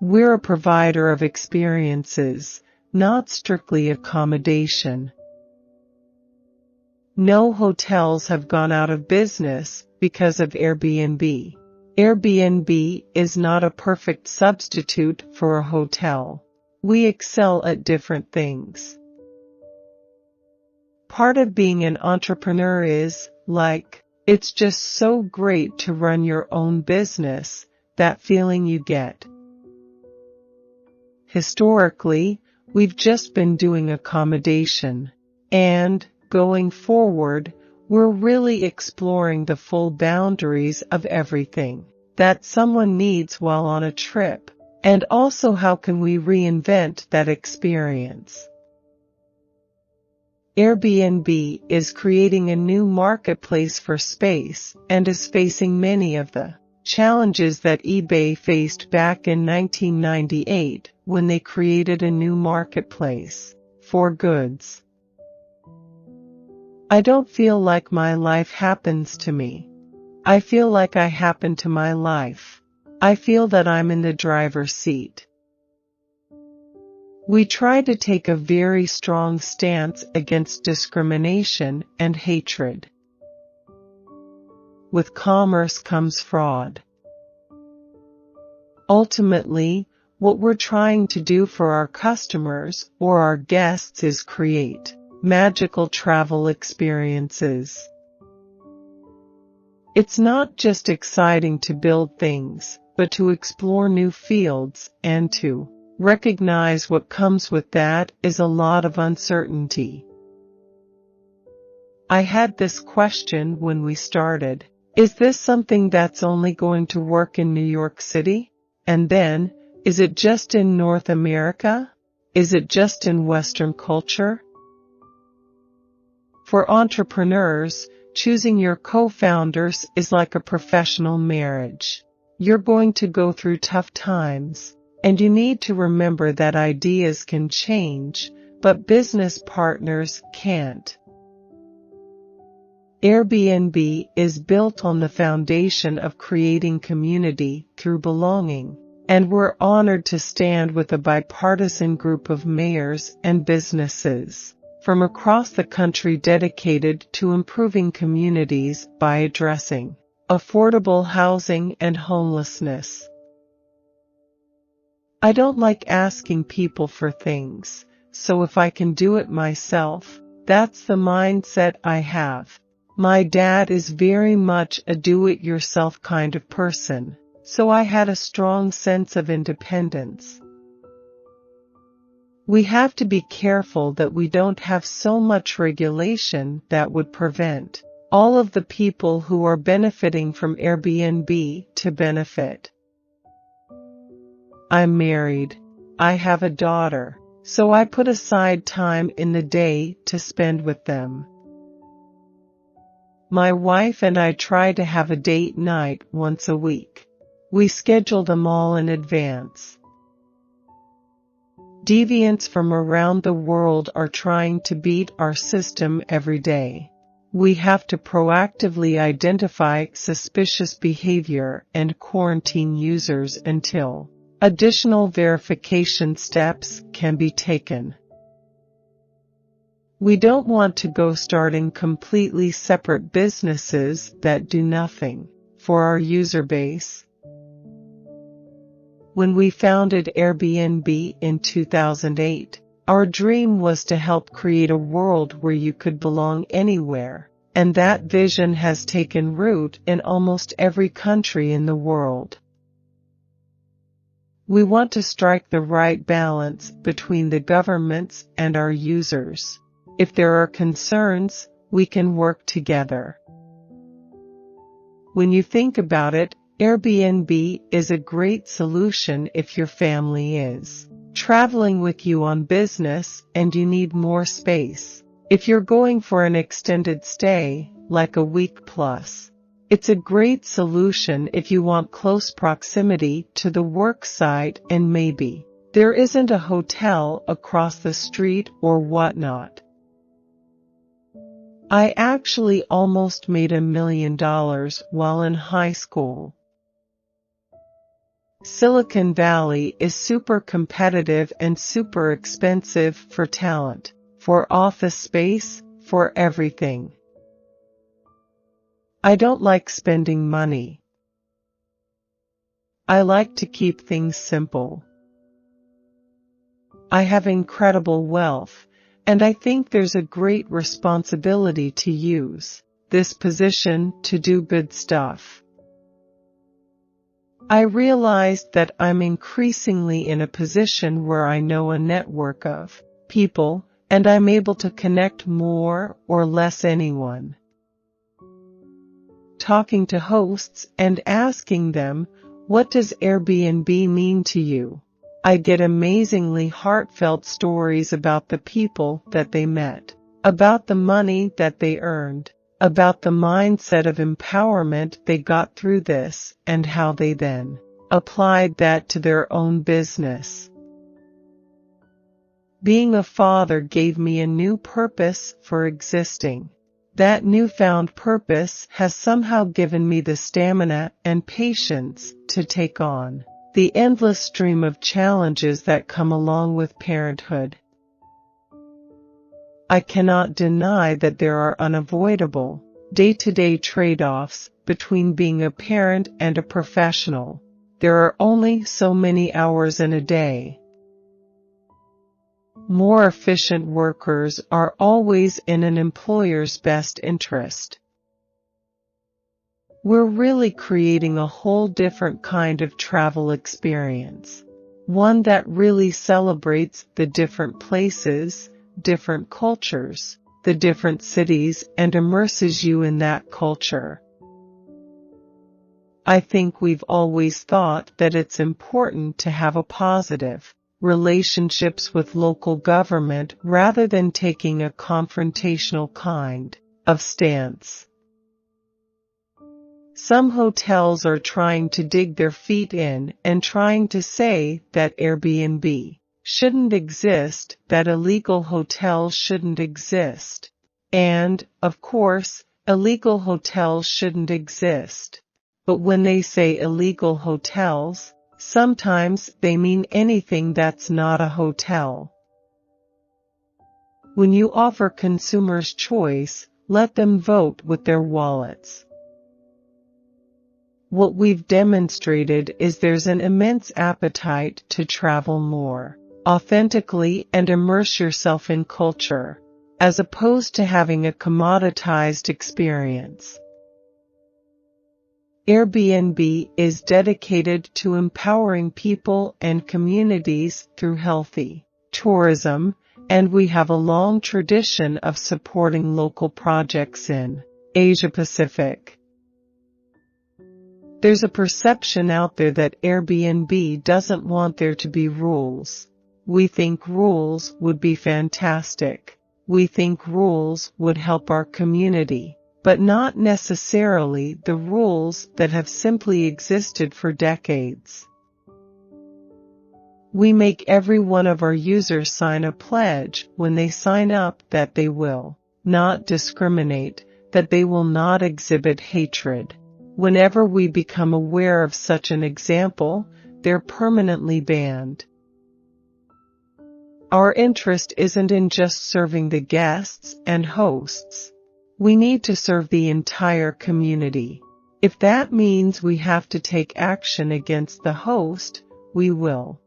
We're a provider of experiences, not strictly accommodation. No hotels have gone out of business because of Airbnb. Airbnb is not a perfect substitute for a hotel. We excel at different things. Part of being an entrepreneur is, it's just so great to run your own business, that feeling you get. Historically, we've just been doing accommodation. And, going forward, we're really exploring the full boundaries of everything that someone needs while on a trip, and also how can we reinvent that experience. Airbnb is creating a new marketplace for space and is facing many of the challenges that eBay faced back in 1998 when they created a new marketplace for goods. I don't feel like my life happens to me. I feel like I happen to my life. I feel that I'm in the driver's seat. We try to take a very strong stance against discrimination and hatred. With commerce comes fraud. Ultimately, what we're trying to do for our customers or our guests is create magical travel experiences. It's not just exciting to build things, but to explore new fields and to recognize what comes with that is a lot of uncertainty. I had this question when we started. Is this something that's only going to work in New York City? And then, is it just in North America? Is it just in Western culture? For entrepreneurs, choosing your co-founders is like a professional marriage. You're going to go through tough times, and you need to remember that ideas can change, but business partners can't. Airbnb is built on the foundation of creating community through belonging, and we're honored to stand with a bipartisan group of mayors and businesses from across the country dedicated to improving communities by addressing affordable housing and homelessness. I don't like asking people for things, so if I can do it myself, that's the mindset I have. My dad is very much a do-it-yourself kind of person, so I had a strong sense of independence. We have to be careful that we don't have so much regulation that would prevent all of the people who are benefiting from Airbnb to benefit. I'm married. I have a daughter, so I put aside time in the day to spend with them. My wife and I try to have a date night once a week. We schedule them all in advance. Deviants from around the world are trying to beat our system every day. We have to proactively identify suspicious behavior and quarantine users until additional verification steps can be taken. We don't want to go starting completely separate businesses that do nothing for our user base. When we founded Airbnb in 2008, our dream was to help create a world where you could belong anywhere, and that vision has taken root in almost every country in the world. We want to strike the right balance between the governments and our users. If there are concerns, we can work together. When you think about it, Airbnb is a great solution if your family is traveling with you on business and you need more space. If you're going for an extended stay, like a week plus, it's a great solution if you want close proximity to the work site and maybe there isn't a hotel across the street or whatnot. I actually almost made $1 million while in high school. Silicon Valley is super competitive and super expensive for talent, for office space, for everything. I don't like spending money. I like to keep things simple. I have incredible wealth, and I think there's a great responsibility to use this position to do good stuff. I realized that I'm increasingly in a position where I know a network of people, and I'm able to connect more or less anyone. Talking to hosts and asking them, "What does Airbnb mean to you?" I get amazingly heartfelt stories about the people that they met, about the money that they earned, about the mindset of empowerment they got through this, and how they then applied that to their own business. Being a father gave me a new purpose for existing. That newfound purpose has somehow given me the stamina and patience to take on the endless stream of challenges that come along with parenthood. I cannot deny that there are unavoidable, day-to-day trade-offs between being a parent and a professional. There are only so many hours in a day. More efficient workers are always in an employer's best interest. We're really creating a whole different kind of travel experience. One that really celebrates the different places, different cultures, the different cities, and immerses you in that culture. I think we've always thought that it's important to have a positive relationships with local government rather than taking a confrontational kind of stance. Some hotels are trying to dig their feet in and trying to say that Airbnb shouldn't exist, that illegal hotels shouldn't exist. And, of course, illegal hotels shouldn't exist. But when they say illegal hotels, sometimes they mean anything that's not a hotel. When you offer consumers choice, let them vote with their wallets. What we've demonstrated is there's an immense appetite to travel more authentically and immerse yourself in culture, as opposed to having a commoditized experience. Airbnb is dedicated to empowering people and communities through healthy tourism, and we have a long tradition of supporting local projects in Asia Pacific. There's a perception out there that Airbnb doesn't want there to be rules. We think rules would be fantastic. We think rules would help our community, but not necessarily the rules that have simply existed for decades. We make every one of our users sign a pledge when they sign up that they will not discriminate, that they will not exhibit hatred. Whenever we become aware of such an example, they're permanently banned. Our interest isn't in just serving the guests and hosts. We need to serve the entire community. If that means we have to take action against the host, we will.